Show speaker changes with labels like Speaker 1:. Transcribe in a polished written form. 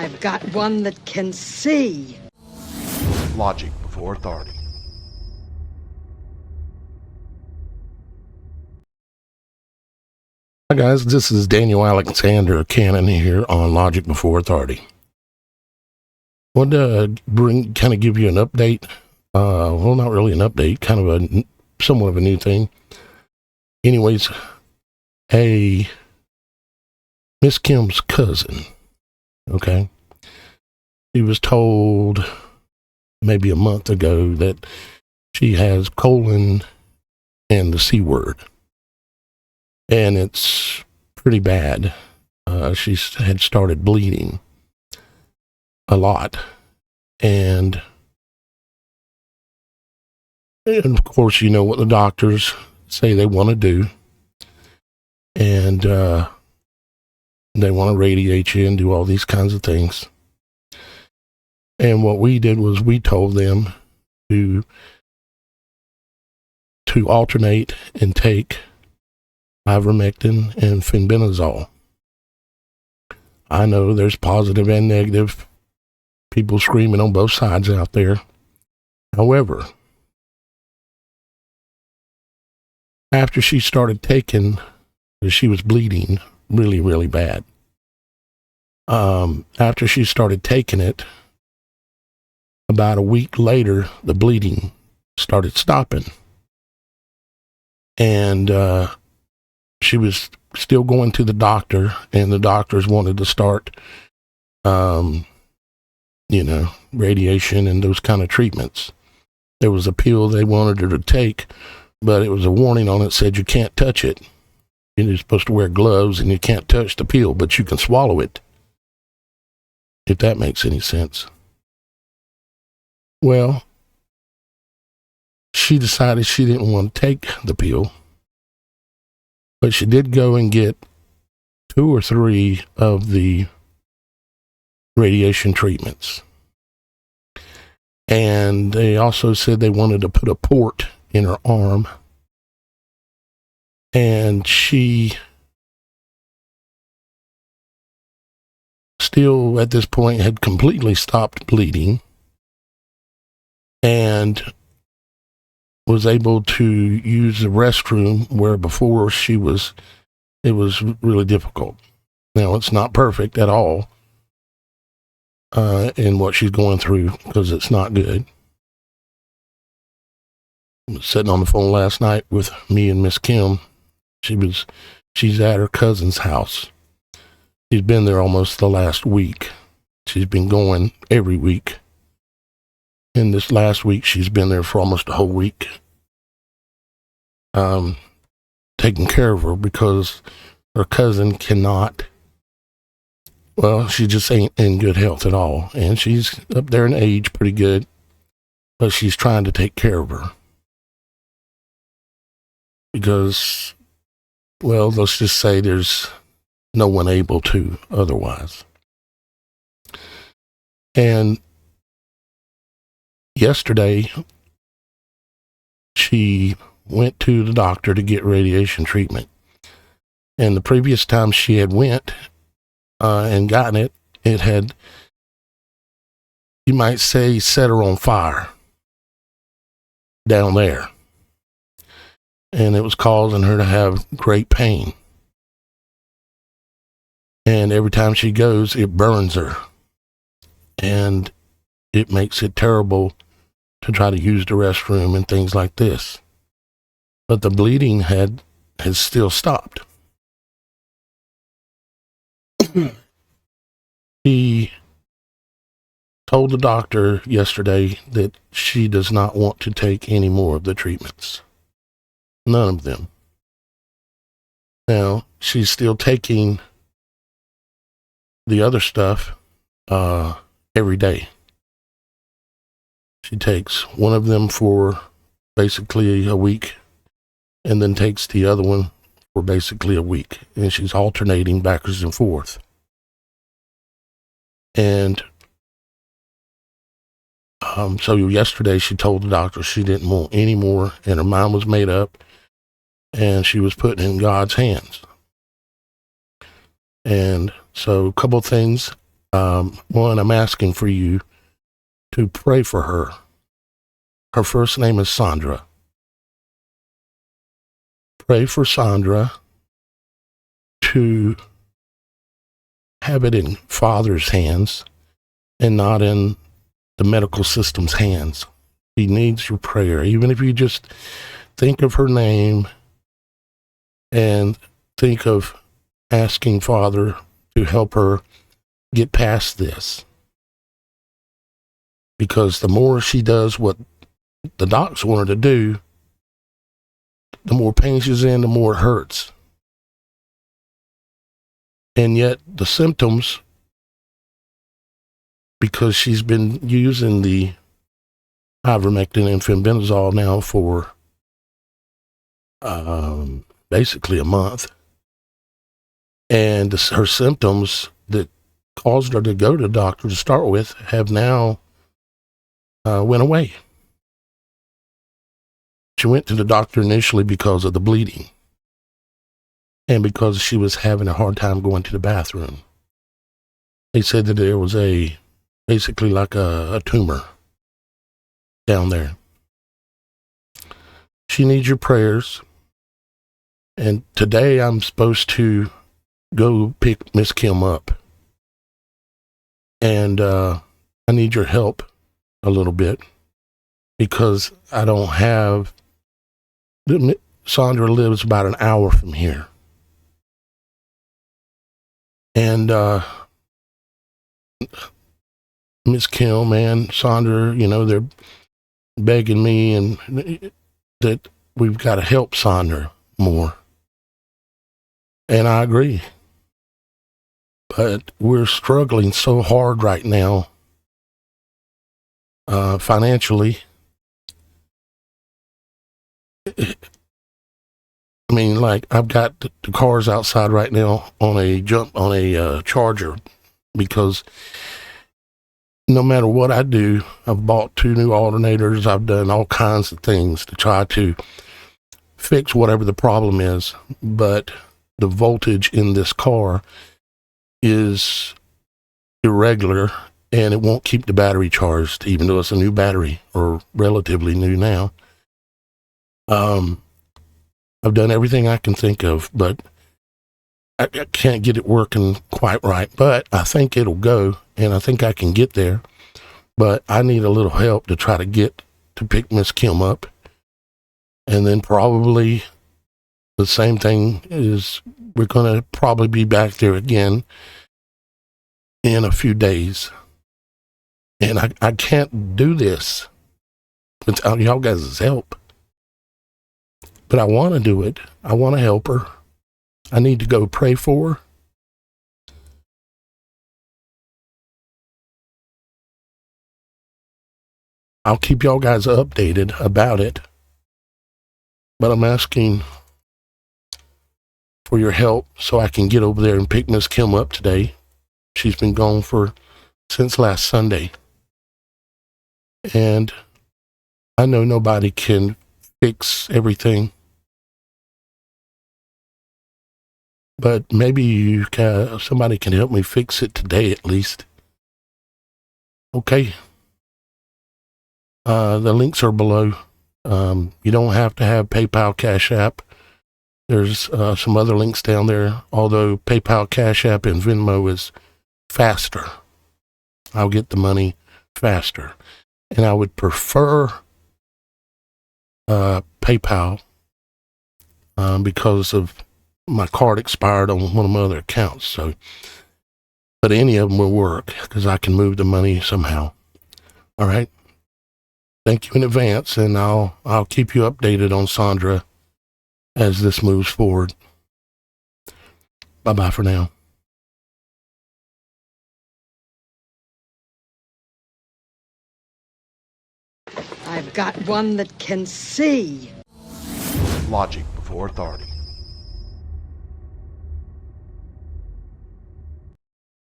Speaker 1: I've got one that can see.
Speaker 2: Logic before authority.
Speaker 3: Hi guys, this is Daniel Alexander Cannon here on Logic Before Authority. Want to kind of give you an update. Well, not really an update, kind of somewhat of a new thing. Anyways, Miss Kim's cousin, okay? She was told maybe a month ago that she has colon and the C word. And it's pretty bad. She had started bleeding a lot. And of course, you know what the doctors say they want to do. And they want to radiate you and do all these kinds of things. And what we did was we told them to alternate and take Ivermectin and Fenbendazole. I know there's positive and negative people screaming on both sides out there. However, after she started taking, she was bleeding really, really bad. After she started taking it, about a week later, the bleeding started stopping. And she was still going to the doctor, and the doctors wanted to start, radiation and those kind of treatments. There was a pill they wanted her to take, but it was a warning on it, said you can't touch it. You're supposed to wear gloves, and you can't touch the pill, but you can swallow it. If that makes any sense. Well, she decided she didn't want to take the pill. But she did go and get 2 or 3 of the radiation treatments. And they also said they wanted to put a port in her arm. And she still, at this point, had completely stopped bleeding and was able to use the restroom where before it was really difficult. Now, it's not perfect at all in what she's going through, because it's not good. I was sitting on the phone last night with me and Miss Kim. She's at her cousin's house. She's been there almost the last week. She's been going every week. And this last week, she's been there for almost a whole week, taking care of her, because her cousin cannot, she just ain't in good health at all. And she's up there in age, pretty good, but she's trying to take care of her. Because, let's just say there's no one able to otherwise. And yesterday, she went to the doctor to get radiation treatment. And the previous time she had went and gotten it, it had, you might say, set her on fire down there. And it was causing her to have great pain. And every time she goes, it burns her. And it makes it terrible to try to use the restroom and things like this. But the bleeding has still stopped. He told the doctor yesterday that she does not want to take any more of the treatments. None of them. Now, she's still taking the other stuff every day. She takes one of them for basically a week, and then takes the other one for basically a week. And she's alternating backwards and forth. And so yesterday she told the doctor she didn't want any more, and her mind was made up, and she was put in God's hands. And so a couple of things. One, I'm asking for you to pray for her. Her first name is Sandra. Pray for Sandra to have it in Father's hands and not in the medical system's hands. She needs your prayer. Even if you just think of her name and think of asking Father to help her get past this. Because the more she does what the docs want her to do, the more pain she's in, the more it hurts. And yet the symptoms, because she's been using the Ivermectin and Fenbendazole now for basically a month, and her symptoms that caused her to go to the doctor to start with have now went away. She went to the doctor initially because of the bleeding and because she was having a hard time going to the bathroom. They said that there was basically like a tumor down there. She needs your prayers. And today I'm supposed to go pick Miss Kim up. And I need your help a little bit because I don't have... Sandra lives about an hour from here. And Miss Kim and Sandra, they're begging me and that we've got to help Sandra more. And I agree. But we're struggling so hard right now, financially. I mean, like, I've got the cars outside right now on a charger because no matter what I do, I've bought 2 new alternators. I've done all kinds of things to try to fix whatever the problem is. But the voltage in this car is irregular and it won't keep the battery charged, even though it's a new battery or relatively new now. I've done everything I can think of, but I can't get it working quite right. But I think it'll go, and I think I can get there. But I need a little help to try to get to pick Miss Kim up. And then probably the same thing is we're going to probably be back there again in a few days. And I can't do this without y'all guys' help. But I want to do it. I want to help her. I need to go pray for her. I'll keep y'all guys updated about it. But I'm asking for your help so I can get over there and pick Miss Kim up today. She's been gone since last Sunday. And I know nobody can fix everything. But maybe somebody can help me fix it today at least. Okay. The links are below. You don't have to have PayPal, Cash App. There's some other links down there, although PayPal, Cash App, and Venmo is faster. I'll get the money faster. And I would prefer PayPal because of my card expired on one of my other accounts. So, but any of them will work because I can move the money somehow. All right. Thank you in advance, and I'll keep you updated on Sandra as this moves forward. Bye-bye for now.
Speaker 1: I've got one that can see.
Speaker 2: Logic before authority.